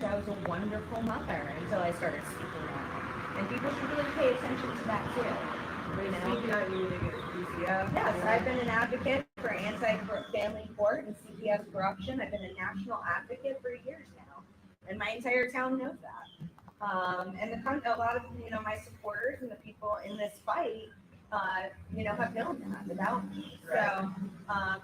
I was a wonderful mother until I started speaking out. And people should really pay attention to that too. Speaking out, you need to get CPS. Yes, I've been an advocate for anti-family court and CPS corruption. I've been a national advocate for years now, and my entire town knows that. And a lot of my supporters and the people in this fight, have known that about me. So,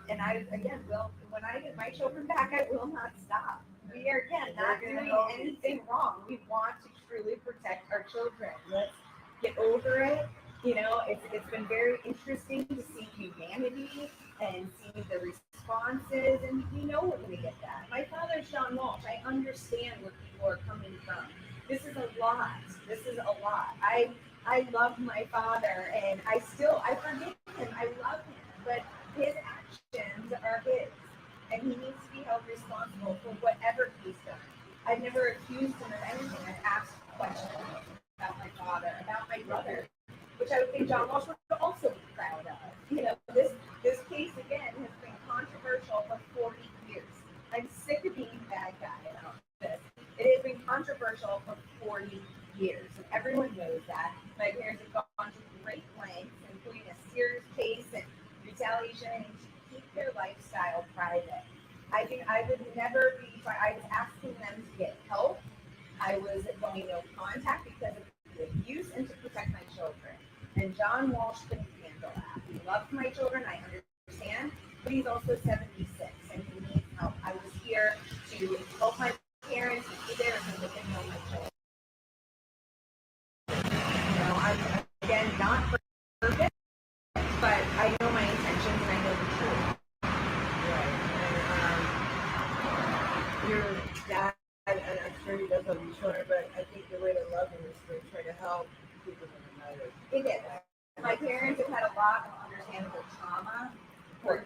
and I again will when I get my children back, I will not stop. We are again not doing anything wrong. We want to truly protect our children. Let's get over it. It's been very interesting to see humanity and see the responses, and we're going to get that. My father's John Walsh. I understand where people are coming from. This is a lot. I love my father, and I forgive him. I love him, but his actions are his, and he needs to be held responsible for whatever he's done. I've never accused him of anything. I've asked questions about my father, about my brother, which I would think John Walsh would also be proud of. This case again has been controversial for 40 years. I'm sick of being a bad guy about this. It has been controversial for 40 years, and everyone knows that. My parents have gone to great lengths, including a serious case and retaliation, to keep their lifestyle private. I would never be. I was asking them to get help. I was going no contact because of the abuse and to protect my children. And John Walsh couldn't handle that. He loves my children, I understand, but he's also 76 and he needs help. I was here to help my parents be there so they can know my children. I'm again not perfect, but I know my intentions and I know the truth. Right. And your dad, and I'm sure he does love you, children, but I think the way to love him is to try to help people in the matter. It is. My parents have had a lot of understandable trauma for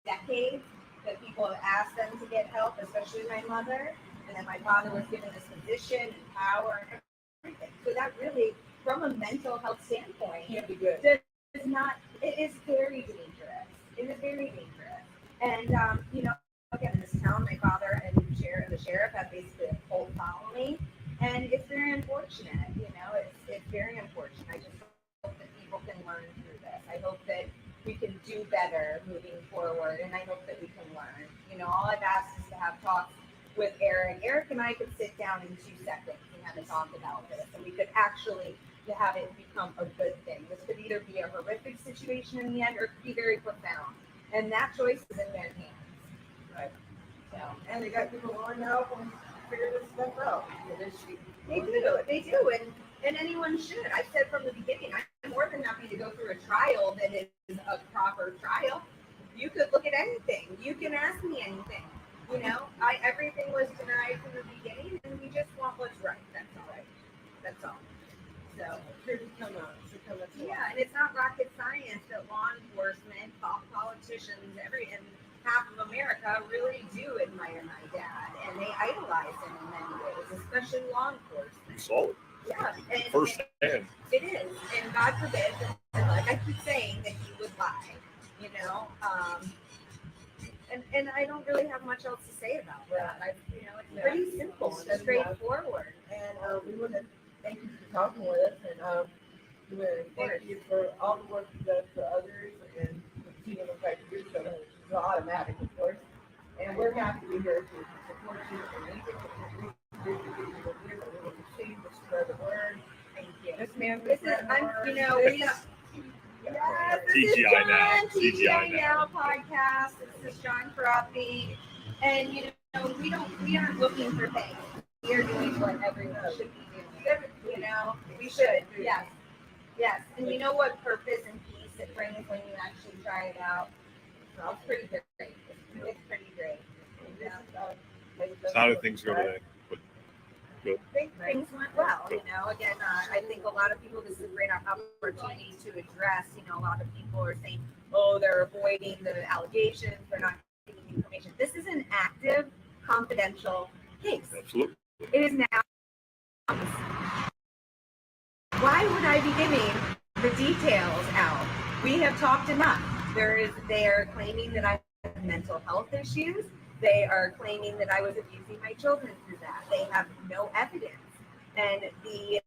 decades that people have asked them to get help, especially my mother. And then my father was given this position and power and everything. So that really, from a mental health standpoint, Can't be good. it is very dangerous. It is very dangerous. And, again, in this town, my father and the sheriff have basically a cult following. And it's very unfortunate, it's very unfortunate. I just hope that people can learn through this. I hope that we can do better moving forward, and I hope that we can learn. All I've asked is to have talks with Eric. Eric and I could sit down in 2 seconds and have a talk about this, and we could actually have it become a good thing. This could either be a horrific situation in the end, or it could be very profound, and that choice is in their hands. Right. So, and they got people willing to help them figure this stuff out. They do, and anyone should. I said from the beginning, I'm more than happy to go through a trial that is a proper trial. You could look at anything. You can ask me anything. Everything was denied from the beginning, and we just want what's right. That's all. So, yeah, and it's not rocket science that law enforcement, politicians, and half of America really do admire my dad, and they idolize him in many ways, especially law enforcement. Solid. Yeah, and First hand. It is, and God forbid, and like I keep saying, that he would lie, And I don't really have much else to say about that. It's pretty simple and straightforward. And we want to thank you for talking with us, and we want to thank you for all the work you do for others, and continue to fight for yourself. It's automatic, of course. And we're happy to be here to support you, and anything that we do to get you to hear that we will continue to spread the word. Thank you. This man, This is, yes, this is TGI John, Now. TGI Now podcast. This is John Crofty, and we aren't looking for things. We are doing what everyone should be doing. We should. Yes. And you know what purpose and peace it brings when you actually try it out. It's pretty great. It's pretty great. How did things go today? But good. Things went well. Again, I think a lot of people, this is a great opportunity to address. A lot of people are saying, oh, they're avoiding the allegations, they're not giving information. This is an active, confidential case. Absolutely. It is now. Why would I be giving the details out? We have talked enough. They are claiming that I have mental health issues. They are claiming that I was abusing my children through that. They have no evidence. And the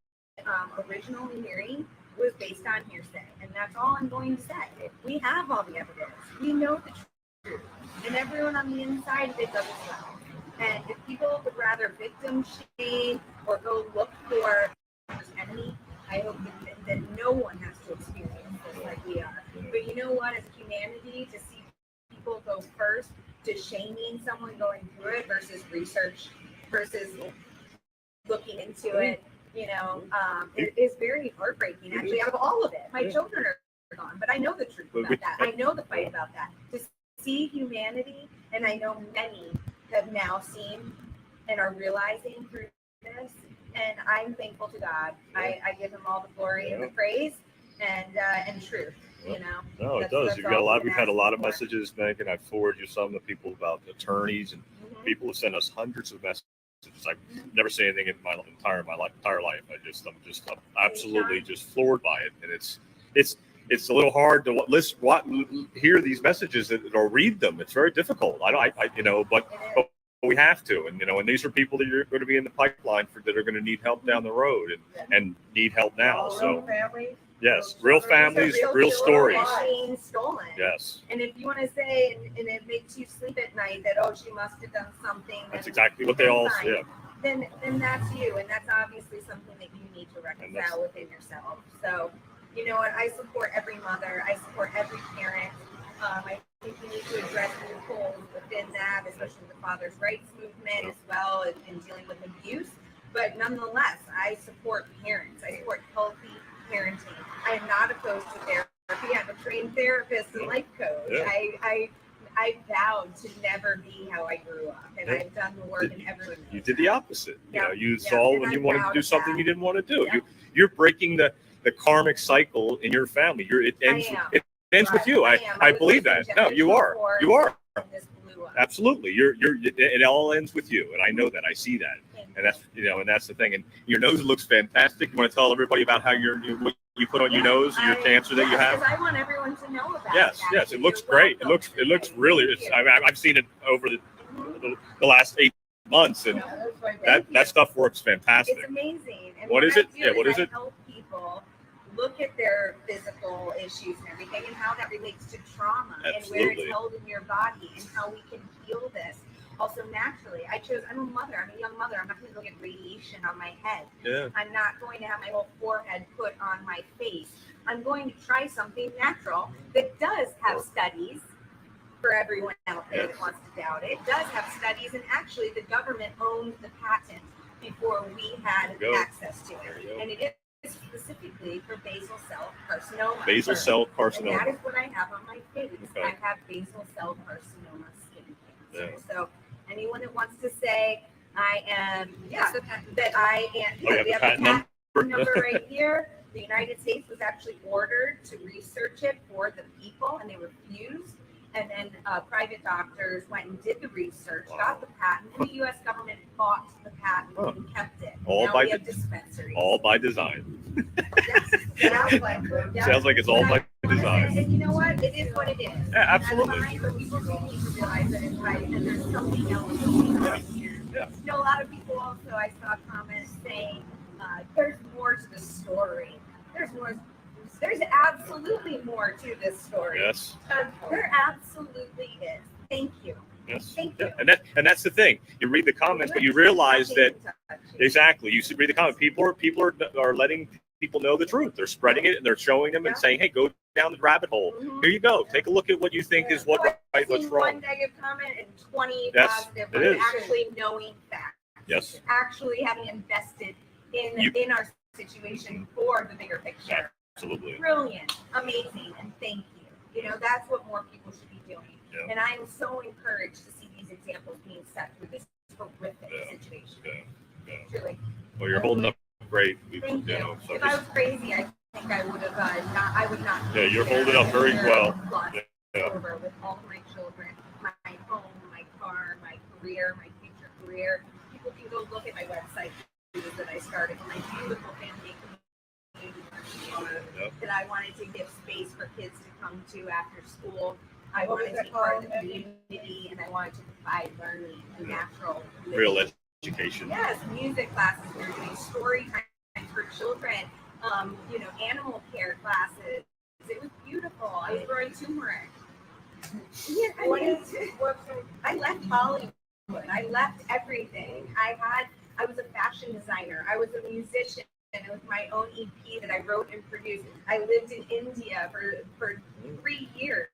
original hearing was based on hearsay. And that's all I'm going to say. We have all the evidence. We know the truth. And everyone on the inside of it does as well. And if people would rather victim shame or go look for an enemy, I hope that no one has to experience this like we are. But you know what? As humanity, to see people go first to shaming someone going through it versus research versus looking into it, it is very heartbreaking. Actually, out of all of it, my children are gone, but I know the truth about that. I know the fight about that. To see humanity, and I know many have now seen and are realizing through this, and I'm thankful to God. I give him all the glory and the praise and truth. No, it does. You've got a lot. We've had a lot of messages, Megan. I forwarded you some of people about attorneys, and people have sent us hundreds of messages. I've never seen anything in my entire life. I'm just absolutely just floored by it, and it's a little hard to hear these messages or read them. It's very difficult. But we have to, and these are people that are going to be in the pipeline that are going to need help down the road and need help now. So. Yes, real families, real stories. Being stolen. Yes. And if you want to say, and it makes you sleep at night, that she must have done something. That's exactly what they all say. Then that's you, and that's obviously something that you need to reconcile within yourself. So, you know what? I support every mother. I support every parent. I think we need to address loopholes within that, especially the fathers' rights movement as well, and dealing with abuse. But nonetheless, I support parents. I support healthy parenting. I am not opposed to therapy. I'm a trained therapist and life coach. Yeah. I vowed to never be how I grew up, and I've done the work in everyone. You did the opposite. You saw when you wanted to do something you didn't want to do. You're breaking the karmic cycle in your family. It ends with you. I believe that. No, you are. You are. Absolutely. It all ends with you, and I know that. I see that. And that's the thing. And your nose looks fantastic. You want to tell everybody about how what you put on your nose and your cancer that you have? Because I want everyone to know about Yes, it looks great. It looks really. I've seen it over the last 8 months, and that stuff works fantastic. It's amazing. And what is it? What is it? Help people look at their physical issues and everything, and how that relates to trauma, and where it's held in your body, and how we can heal this. Also, naturally, I'm a mother. I'm a young mother. I'm not going to go get radiation on my head. Yeah. I'm not going to have my whole forehead put on my face. I'm going to try something natural that does have studies for everyone out there that wants to doubt it. It does have studies, and actually, the government owned the patent before we had access to it. And it is specifically for basal cell carcinoma. Basal cell carcinoma. And that is what I have on my face. Okay. I have basal cell carcinoma skin cancer. Yeah. So anyone that wants to say I am, we have the patent number right here. The United States was actually ordered to research it for the people, and they refused. And then private doctors went and did the research, got the patent, and the U.S. government bought the patent and kept it. We have dispensaries. All by design. Sounds like it's all by design. And you know what? It is what it is. Yeah, absolutely. But people do need to realize that it's right, and there's something else going on here. Yeah. A lot of people also, I saw comments saying, there's more to the story. There's absolutely more to this story. Yes. There absolutely is. Thank you. Yes. Thank you. And that's the thing. You read the comments, but you realize that exactly. You read the comments. People are letting people know the truth. They're spreading it, and they're showing them and saying, "Hey, go down the rabbit hole. Mm-hmm. Here you go. Take a look at what you think is what's right, what's wrong." One negative comment and 20 yes, positive. It is. Actually knowing facts. Yes. Actually having invested in our situation for the bigger picture. Absolutely. Brilliant, amazing, and thank you. That's what more people should be doing. Yeah. And I am so encouraged to see these examples being set through this horrific situation. Yeah. Truly. Well, you're holding up great. Thank you. So if I was crazy, I think I would have not. I would not. Yeah, you're holding up very well. Over with all my children, my home, my car, my career, my future career. People can go look at my website that I started with my beautiful family community that I wanted to give space for kids to come to after school. I What was wanted to that be part of called? the community, and I wanted to provide learning and natural Real living. education. Yes, music classes. We were doing story times for children. Animal care classes. It was beautiful. I was growing turmeric. Yeah, I left Hollywood. I left everything. I was a fashion designer. I was a musician with my own EP that I wrote and produced. I lived in India for 3 years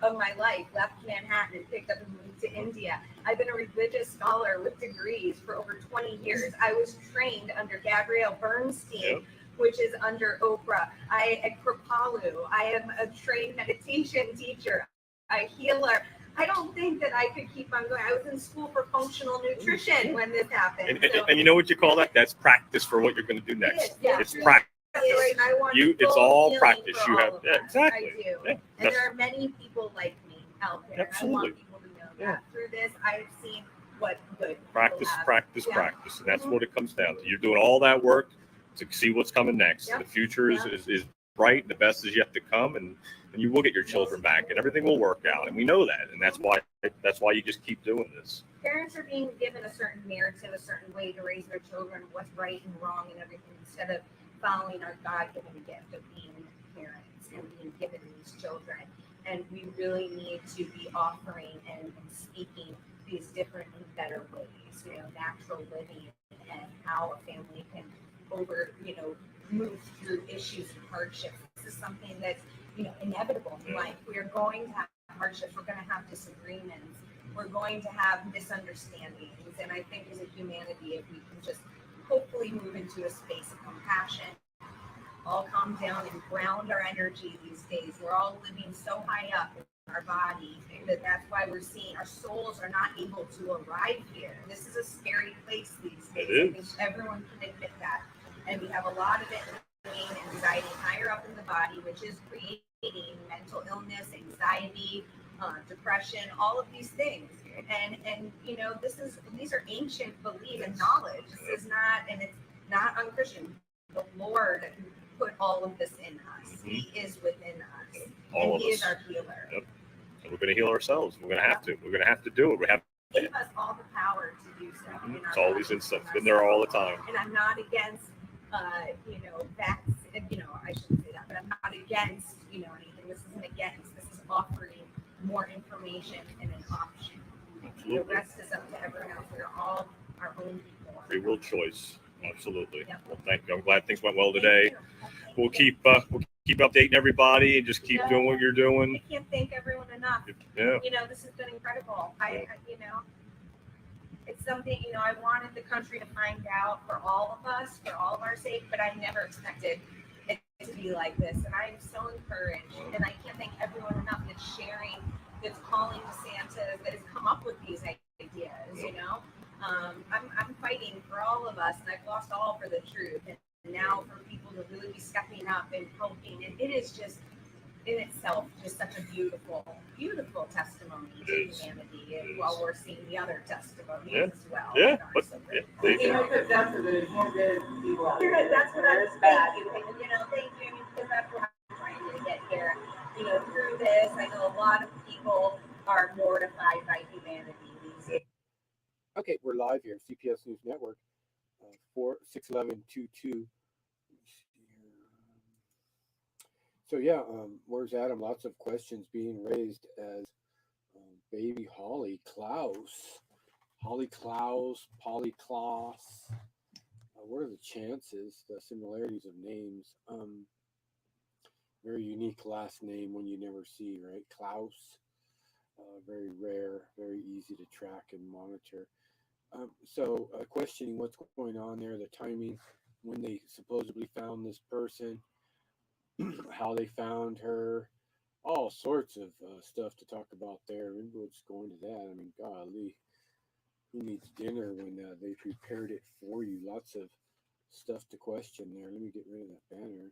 of my life, left Manhattan and picked up and moved to India. I've been a religious scholar with degrees for over 20 years. I was trained under Gabrielle Bernstein, Yep. which is under Oprah. At Kripalu. I am a trained meditation teacher, a healer. I don't think that I could keep on going. I was in school for functional nutrition when this happened. And you know what you call that? That's practice for what you're going to do next. Yeah. It's practice. It's all practice. You have, yeah, exactly. I do. Yeah, and there are many people like me out there. Absolutely. I want people to know that. Through this, I've seen what good Practice, people have. practice, Yeah. practice. And that's what it comes down to. You're doing all that work to see what's coming next. Yep. The future is bright, and the best is yet to come, and you will get your children back, and everything will work out. And we know that, and that's why you just keep doing this. Parents are being given a certain narrative, a certain way to raise their children, what's right and wrong and everything, instead of following our God-given gift of being parents and being given these children. And we really need to be offering and speaking these different and better ways, natural living and how a family can move through issues and hardships. This is something that's, inevitable in life. We are going to have hardships. We're going to have disagreements. We're going to have misunderstandings. And I think as a humanity, if we can just hopefully move into a space of compassion, all calm down and ground our energy these days. We're all living so high up in our body that's why we're seeing our souls are not able to arrive here. This is a scary place these days. I think everyone can admit that. And we have a lot of it pain, anxiety higher up in the body, which is creating mental illness, anxiety, depression, all of these things. And these are ancient beliefs and knowledge. This is not, and it's not unchristian. The Lord put all of this in us. Mm-hmm. He is within us. All and He of is us. our healer. Yep. And we're going to heal ourselves. We're going to have to. We're going to have to do it. We have. Give us all the power to do so. Mm-hmm. It's always in there all the time. And I'm not against, I shouldn't say that, but I'm not against, anything. This isn't against. This is offering more information and an option. Absolutely. The rest is up to everyone else. We're all our own people. Free will choice. Absolutely. Yep. Well, thank you. I'm glad things went well today. We'll keep updating everybody and just keep doing what you're doing. I can't thank everyone enough. Yeah. This has been incredible. It's something, I wanted the country to find out for all of us, for all of our sake, but I never expected it to be like this. And I am so encouraged. And I can't thank everyone enough that's sharing, that's calling DeSantis, that has come up with these ideas, I'm fighting for all of us, and I've lost all for the truth. And now for people to really be stepping up and helping, and it is just in itself just such a beautiful, beautiful testimony to humanity. And while we're seeing the other testimonies as well. Yeah, but because that's what it is. More good people out there. That's what I'm saying. Thank you, because that's what I'm trying to get here. Through this, I know a lot of people are mortified by humanity these days. Okay, we're live here, CPS News Network, 61122. So yeah, where's Adam? Lots of questions being raised as baby Holly Klaus, Polly Klaus. What are the chances, the similarities of names? Very unique last name, one you never see, right? Klaus, very rare, very easy to track and monitor. So questioning what's going on there, the timing, when they supposedly found this person, how they found her, all sorts of stuff to talk about there. Maybe we'll just go into that. I mean, golly, who needs dinner when they prepared it for you? Lots of stuff to question there. Let me get rid of that banner.